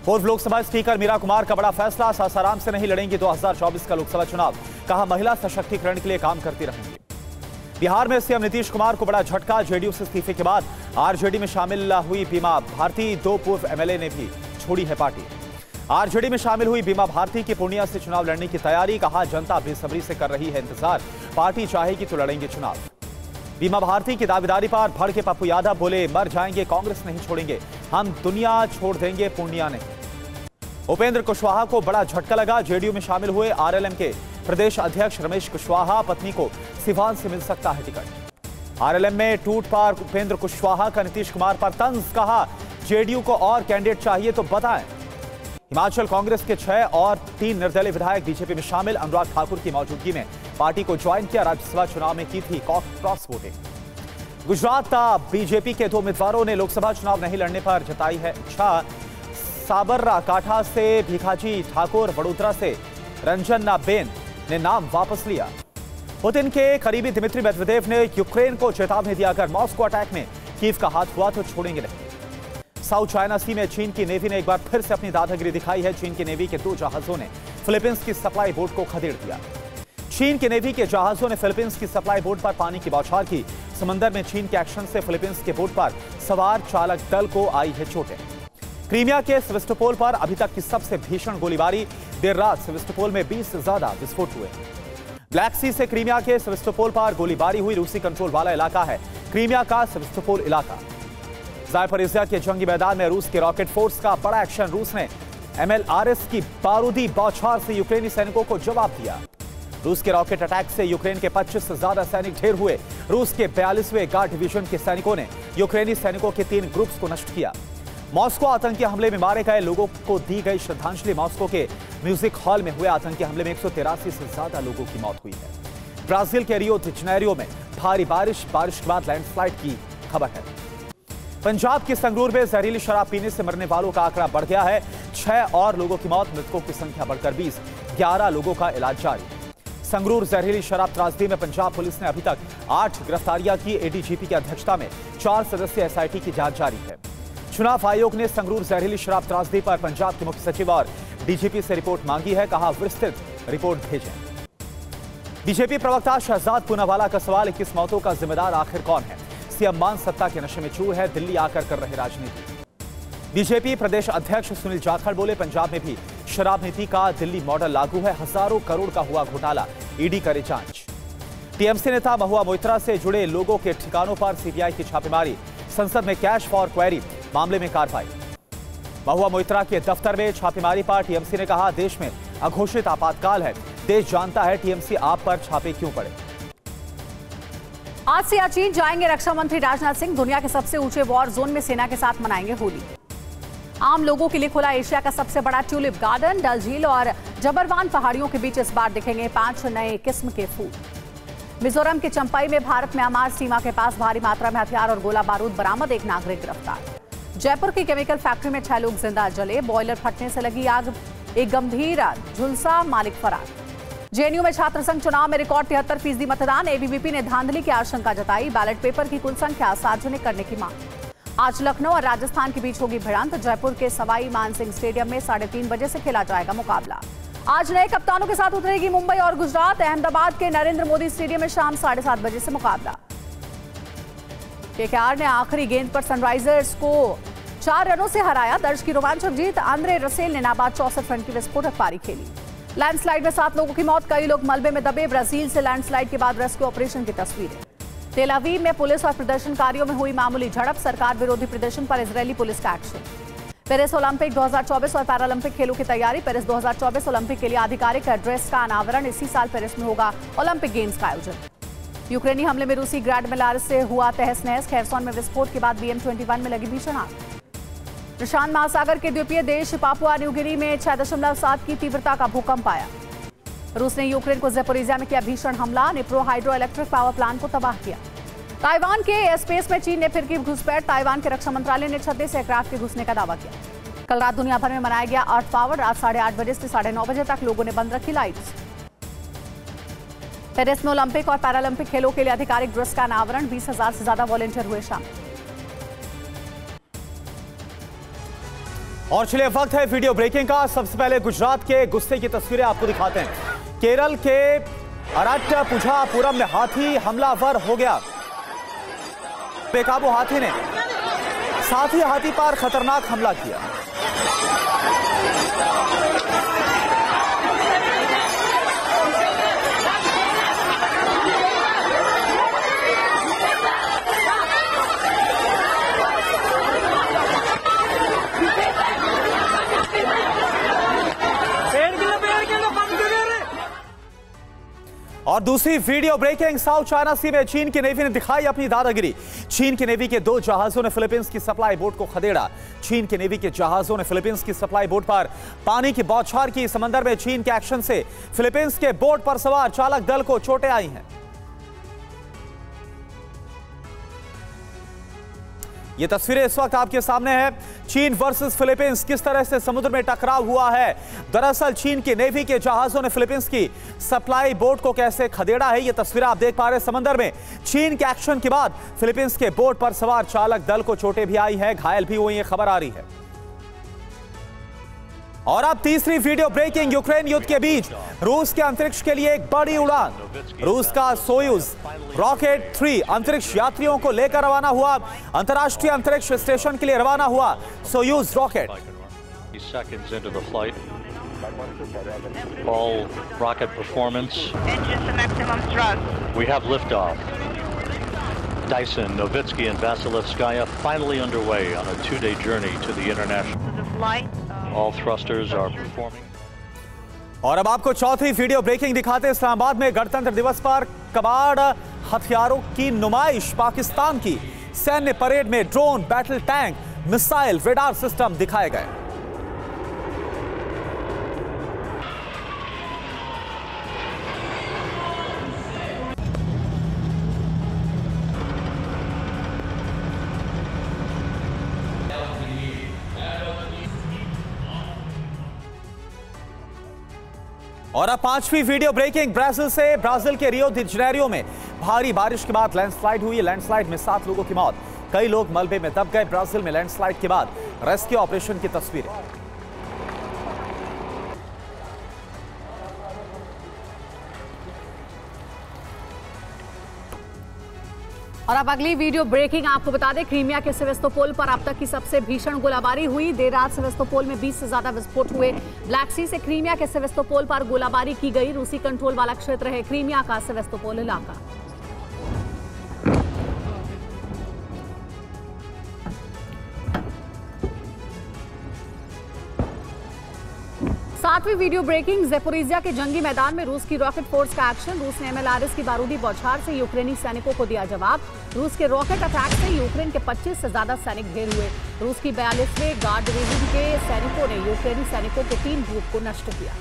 पूर्व लोकसभा स्पीकर मीरा कुमार का बड़ा फैसला, सासाराम से नहीं लड़ेंगी 2024 का लोकसभा चुनाव, कहा महिला सशक्तिकरण के लिए काम करती रहेंगी। बिहार में सीएम नीतीश कुमार को बड़ा झटका, जेडीयू से इस्तीफे के बाद आरजेडी में शामिल हुई बीमा भारती, 2 पूर्व एमएलए ने भी छोड़ी है पार्टी। आरजेडी में शामिल हुई बीमा भारती की पूर्णिया से चुनाव लड़ने की तैयारी, कहा जनता बेसब्री से कर रही है इंतजार, पार्टी चाहेगी तो लड़ेंगे चुनाव। बीमा भारती की दावेदारी पर भड़के पप्पू यादव, बोले मर जाएंगे कांग्रेस नहीं छोड़ेंगे, हम दुनिया छोड़ देंगे पूर्णिया नहीं। उपेंद्र कुशवाहा को बड़ा झटका लगा, जेडीयू में शामिल हुए आरएलएम के प्रदेश अध्यक्ष रमेश कुशवाहा, पत्नी को सिवान से मिल सकता है टिकट। आरएलएम में टूट पर उपेंद्र कुशवाहा का नीतीश कुमार पर तंज, कहा जेडीयू को और कैंडिडेट चाहिए तो बताएं। हिमाचल कांग्रेस के 6 और 3 निर्दलीय विधायक बीजेपी में शामिल, अनुराग ठाकुर की मौजूदगी में पार्टी को ज्वाइन किया, राज्यसभा चुनाव में की थी क्रॉस वोटिंग। गुजरात बीजेपी के 2 उम्मीदवारों ने लोकसभा चुनाव नहीं लड़ने पर जताई है इच्छा, साबरकांठा से भिखाजी ठाकुर, वडोदरा से रंजना बेन ने नाम वापस लिया। पुतिन के करीबी दिमित्री मेदवेदेव ने यूक्रेन को चेतावनी दी, अगर मॉस्को अटैक में कीव का हाथ हुआ तो छोड़ेंगे नहीं। साउथ चाइना सी में चीन की नेवी ने एक बार फिर से अपनी दादागिरी दिखाई है, चीन की नेवी के 2 जहाजों ने फिलीपींस की सप्लाई बोट को खदेड़ दिया। चीन की नेवी के जहाजों ने फिलीपींस की सप्लाई बोट पर पानी की बौछार की, समंदर में चीन के एक्शन से फिलीपींस के बोट पर सवार चालक दल को आई है चोटें। क्रीमिया के सेवास्टोपोल पर अभी तक की सबसे भीषण गोलीबारी, देर रात सेवास्टोपोल में 20 से ज्यादा विस्फोट हुए। ब्लैक सी से क्रीमिया के सेवास्टोपोल पर गोलीबारी हुई, रूसी कंट्रोल वाला इलाका है क्रीमिया का सेवास्टोपोल इलाका। ज़ायपरिज़िया के जंगी मैदान में रूस के रॉकेट फोर्स का बड़ा एक्शन, रूस ने MLRS की बारूदी बौछार से यूक्रेनी सैनिकों को जवाब दिया। रूस के रॉकेट अटैक से यूक्रेन के 25 से ज्यादा सैनिक ढेर हुए। रूस के 42वें गार्ड डिवीजन के सैनिकों ने यूक्रेनी सैनिकों के 3 ग्रुप्स को नष्ट किया। मॉस्को आतंकी हमले में मारे गए लोगों को दी गई श्रद्धांजलि, मॉस्को के म्यूजिक हॉल में हुए आतंकी हमले में 183 से ज्यादा लोगों की मौत हुई है। ब्राजील के रियो डी जनेरियो में भारी बारिश के बाद लैंडस्लाइड की खबर है। पंजाब के संगरूर में जहरीली शराब पीने से मरने वालों का आंकड़ा बढ़ गया है, 6 और लोगों की मौत, मृतकों की संख्या बढ़कर 20, 11 लोगों का इलाज जारी। संगरूर जहरीली शराब त्रासदी में पंजाब पुलिस ने अभी तक 8 गिरफ्तारियां की, एडीजीपी की अध्यक्षता में 4 सदस्यीय एसआईटी की जांच जारी है। चुनाव आयोग ने संगरूर जहरीली शराब त्रासदी पर पंजाब के मुख्य सचिव और डीजीपी से रिपोर्ट मांगी है, कहा विस्तृत रिपोर्ट भेजें। बीजेपी प्रवक्ता शहजाद पूनावाला का सवाल, 21 मौतों का जिम्मेदार आखिर कौन है? सीएम मान सत्ता के नशे में चूर है, दिल्ली आकर कर रहे राजनीति। बीजेपी प्रदेश अध्यक्ष सुनील जाखड़ बोले, पंजाब में भी शराब नीति का दिल्ली मॉडल लागू है, हजारों करोड़ का हुआ घोटाला, ईडी करे जांच। टीएमसी नेता महुआ मोइत्रा से जुड़े लोगों के ठिकानों पर सीबीआई की छापेमारी, संसद में कैश फॉर क्वेरी मामले में कार्रवाई। महुआ मोइत्रा के दफ्तर में छापेमारी पर टीएमसी ने कहा, देश में अघोषित आपातकाल है, देश जानता है टीएमसी आप पर छापे क्यों पड़े। आज सियाचिन जाएंगे रक्षा मंत्री राजनाथ सिंह, दुनिया के सबसे ऊंचे वॉर जोन में सेना के साथ मनाएंगे होली। आम लोगों के लिए खुला एशिया का सबसे बड़ा ट्यूलिप गार्डन, डल झील और जबरवान पहाड़ियों के बीच इस बार दिखेंगे 5 नए किस्म के फूल। मिजोरम के चंपाई में भारत म्यांमार सीमा के पास भारी मात्रा में हथियार और गोला बारूद बरामद, एक नागरिक गिरफ्तार। जयपुर की केमिकल फैक्ट्री में 6 लोग जिंदा जले, बॉयलर फटने से लगी आग, एक गंभीर झुलसा, मालिक फरार। जेएनयू में छात्र संघ चुनाव में रिकॉर्ड 73% मतदान, एबीवीपी ने धांधली की आशंका जताई, बैलेट पेपर की कुल संख्या सार्वजनिक करने की मांग। आज लखनऊ और राजस्थान के बीच होगी भिड़ंत, जयपुर के सवाई मानसिंह स्टेडियम में 3:30 बजे से खेला जाएगा मुकाबला। आज नए कप्तानों के साथ उतरेगी मुंबई और गुजरात, अहमदाबाद के नरेंद्र मोदी स्टेडियम में शाम 7:30 बजे से मुकाबला। केकेआर ने आखिरी गेंद पर सनराइजर्स को 4 रनों से हराया, दर्ज की रोमांचक जीत, आंद्रे रसेल ने नाबाद 64 रन की विस्फोटक पारी खेली। लैंडस्लाइड में 7 लोगों की मौत, कई लोग मलबे में दबे, ब्राजील से लैंडस्लाइड के बाद रेस्क्यू ऑपरेशन की तस्वीरें। तेल अवीव में पुलिस और प्रदर्शनकारियों में हुई मामूली झड़प, सरकार विरोधी प्रदर्शन पर इजरायली पुलिस का एक्शन। पेरिस ओलंपिक 2024 और पैरालंपिक खेलों की तैयारी, पेरिस 2024 ओलंपिक के लिए आधिकारिक एड्रेस का अनावरण, इसी साल पेरिस में होगा ओलंपिक गेम्स का आयोजन। यूक्रेनी हमले में रूसी ग्रैंड मिलार से हुआ तहस नहस, खेरसॉन में विस्फोट के बाद BM-21 में लगी भीषण आग। प्रशांत महासागर के द्वीपीय देश पापुआ न्यू गिनी में 6.7 की तीव्रता का भूकंप आया। रूस ने यूक्रेन को ज़ैपोरिज़िया में किया भीषण हमला, Dnipro hydro electric power plant को तबाह किया। ताइवान के एयरस्पेस में चीन ने फिर की घुसपैठ, ताइवान के रक्षा मंत्रालय ने 36 एयरक्राफ्ट के घुसने का दावा किया। कल रात दुनिया भर में मनाया गया अर्थ पावर, रात 8:30 बजे से 9:30 बजे तक लोगों ने बंद रखी लाइट्स। पेरिस में ओलंपिक और पैरालंपिक खेलों के लिए आधिकारिक ड्रेस का अनावरण, 20,000 से ज्यादा वॉलंटियर हुए शामिल। और चलिए वक्त है वीडियो ब्रेकिंग का। सबसे पहले गुजरात के गुस्से की तस्वीरें आपको दिखाते हैं। केरल के अराट्टपुझापुरम में हाथी हमलावर हो गया। बेकाबू हाथी ने साथी हाथी पर खतरनाक हमला किया। और दूसरी वीडियो ब्रेकिंग, साउथ चाइना सी में चीन की नेवी ने दिखाई अपनी दादागिरी। चीन की नेवी के 2 जहाजों ने फिलीपींस की सप्लाई बोट को खदेड़ा। चीन की नेवी के जहाजों ने फिलीपींस की सप्लाई बोट पर पानी की बौछार की। समंदर में चीन के एक्शन से फिलीपींस के बोट पर सवार चालक दल को चोटें आई हैं। ये तस्वीरें इस वक्त आपके सामने है। चीन वर्सेस फिलीपींस, किस तरह से समुद्र में टकराव हुआ है। दरअसल चीन की नेवी के जहाजों ने फिलीपींस की सप्लाई बोट को कैसे खदेड़ा है, ये तस्वीरें आप देख पा रहे हैं। समंदर में चीन के एक्शन के बाद फिलीपींस के बोट पर सवार चालक दल को चोटें भी आई है, घायल भी हुई है, खबर आ रही है। और अब तीसरी वीडियो ब्रेकिंग, यूक्रेन युद्ध के बीच रूस के अंतरिक्ष के लिए एक बड़ी उड़ान। रूस का सोयूज रॉकेट 3 अंतरिक्ष यात्रियों को लेकर रवाना हुआ। अंतर्राष्ट्रीय अंतरिक्ष स्टेशन के लिए रवाना हुआ Soyuz rocket. All rocket performance. Engines to maximum thrust. We have liftoff. Dyson, Novitsky, and Vasilevskaya finally underway on a 2-day journey to the international. All thrusters are performing. और अब आपको चौथी वीडियो ब्रेकिंग दिखाते हैं। इस्लामाबाद में गणतंत्र दिवस पर कबाड़ हथियारों की नुमाइश। पाकिस्तान की सैन्य परेड में drone, battle tank, missile, radar system दिखाए गए। और अब पांचवी वीडियो ब्रेकिंग, ब्राजील से। ब्राजील के रियो डी जेनेरियो में भारी बारिश के बाद लैंडस्लाइड हुई। लैंडस्लाइड में 7 लोगों की मौत, कई लोग मलबे में दब गए। ब्राजील में लैंडस्लाइड के बाद रेस्क्यू ऑपरेशन की तस्वीरें। और अब अगली वीडियो ब्रेकिंग आपको बता दें, क्रीमिया के सेवेस्तोपोल पर अब तक की सबसे भीषण गोलाबारी हुई। देर रात सेवेस्तोपोल में 20 से ज्यादा विस्फोट हुए। ब्लैक सी से क्रीमिया के सेवेस्तोपोल पर गोलाबारी की गई। रूसी कंट्रोल वाला क्षेत्र है क्रीमिया का सेवेस्तोपोल इलाका। 7वीं वीडियो ब्रेकिंग, ज़ेपोरिज़िया के जंगी मैदान में रूस की रॉकेट फोर्स का एक्शन। रूस ने MLRS की बारूदी बौछार से यूक्रेनी सैनिकों को दिया जवाब। रूस के रॉकेट अटैक से यूक्रेन के 25 से ज्यादा सैनिक ढेर हुए। रूस की 42वें गार्ड डिवीजन के सैनिकों ने यूक्रेनी सैनिकों के 3 ग्रुप को नष्ट किया।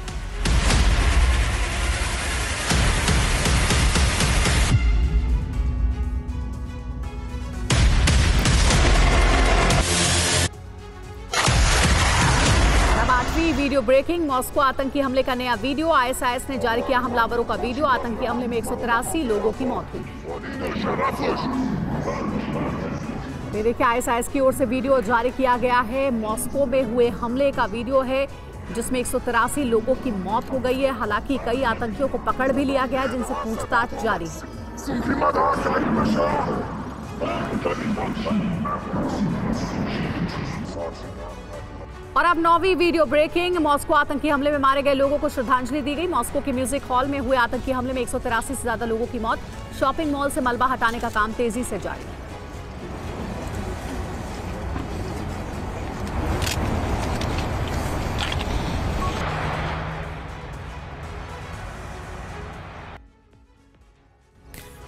वीडियो ब्रेकिंग, मॉस्को आतंकी हमले का नया वीडियो। ISIS ने जारी किया हमलावरों का वीडियो। आतंकी हमले में 183 लोगों की मौत हुई। ये देखिए ISIS की ओर से वीडियो जारी किया गया है। मॉस्को में हुए हमले का वीडियो है जिसमें 183 लोगों की मौत हो गई है। हालांकि कई आतंकियों को पकड़ भी लिया गया जिनसे पूछताछ जारी है। और अब 9वीं वीडियो ब्रेकिंग, मॉस्को आतंकी हमले में मारे गए लोगों को श्रद्धांजलि दी गई। मॉस्को के म्यूजिक हॉल में हुए आतंकी हमले में 183 से ज्यादा लोगों की मौत। शॉपिंग मॉल से मलबा हटाने का काम तेजी से जारी है।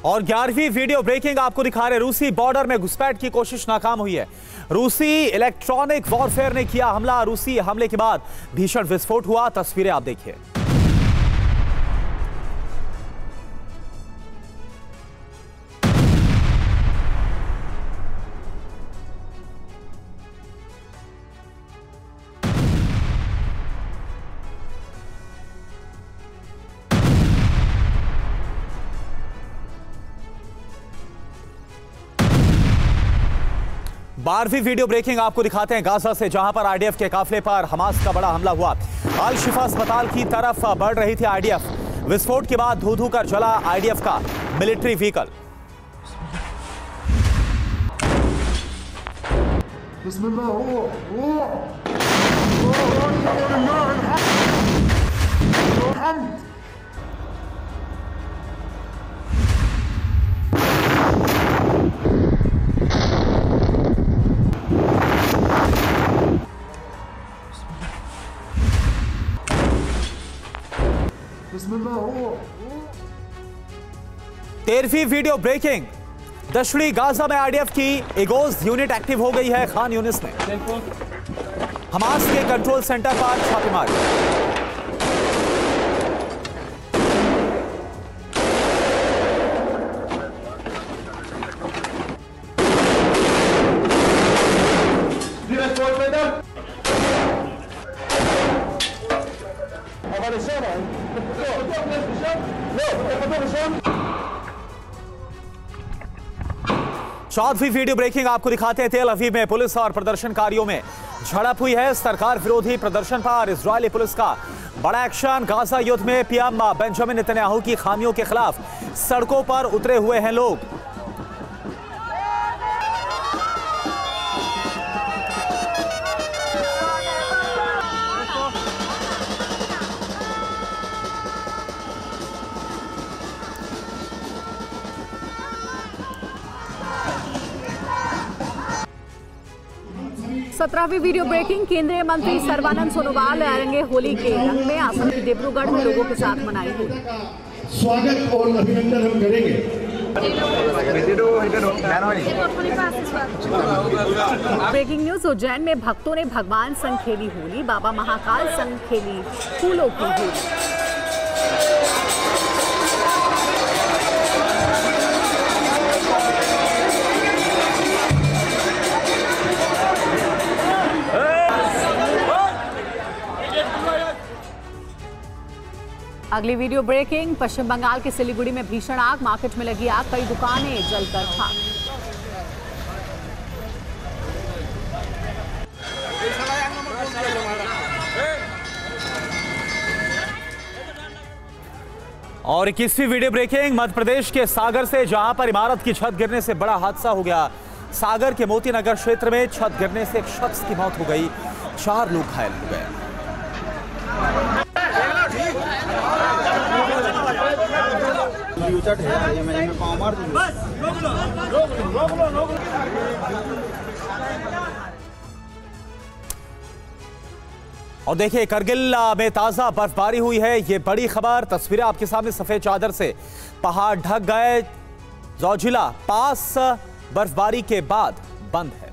और 11वीं वीडियो ब्रेकिंग आपको दिखा रहे, रूसी बॉर्डर में घुसपैठ की कोशिश नाकाम हुई है। रूसी इलेक्ट्रॉनिक वॉरफेयर ने किया हमला। रूसी हमले के बाद भीषण विस्फोट हुआ। तस्वीरें आप देखिए। 12वीं वीडियो ब्रेकिंग आपको दिखाते हैं गाजा से, जहां पर आईडीएफ के काफिले पर हमास का बड़ा हमला हुआ। अल शिफा अस्पताल की तरफ बढ़ रही थी आईडीएफ। विस्फोट के बाद धू धू कर जला आईडीएफ का मिलिट्री व्हीकल। तेरहवीं वीडियो ब्रेकिंग, दक्षिणी गाजा में आईडीएफ की एगोज यूनिट एक्टिव हो गई है खान यूनिस में। हमास के कंट्रोल सेंटर पर छापेमारी। चौथी वीडियो ब्रेकिंग आपको दिखाते हैं तेल अवीव में पुलिस और प्रदर्शनकारियों में झड़प हुई है। सरकार विरोधी प्रदर्शन पर इजरायली पुलिस का बड़ा एक्शन। गाजा युद्ध में पीएम बेंजामिन नेतन्याहू की खामियों के खिलाफ सड़कों पर उतरे हुए हैं लोग। सत्रहवीं वीडियो ब्रेकिंग, केंद्रीय मंत्री सर्बानंद सोनोवाल आएंगे होली के रंग में। असम के डिब्रूगढ़ में लोगों के साथ मनाई होली। स्वागत और अभिनंदन हम करेंगे। ब्रेकिंग न्यूज, उज्जैन में भक्तों ने भगवान संग खेली होली। बाबा महाकाल संग खेली फूलों की होली। अगली वीडियो ब्रेकिंग, पश्चिम बंगाल के सिलीगुड़ी में भीषण आग। मार्केट में लगी आग, कई दुकानें जलकर खाक। और 21वीं वीडियो ब्रेकिंग, मध्य प्रदेश के सागर से, जहां पर इमारत की छत गिरने से बड़ा हादसा हो गया। सागर के मोती नगर क्षेत्र में छत गिरने से एक शख्स की मौत हो गई, 4 लोग घायल हो गए। और देखिए, करगिल में ताजा बर्फबारी हुई है, ये बड़ी खबर। तस्वीरें आपके सामने सफेद चादर से, पहाड़ ढक गए। जोजिला पास बर्फबारी के बाद बंद है।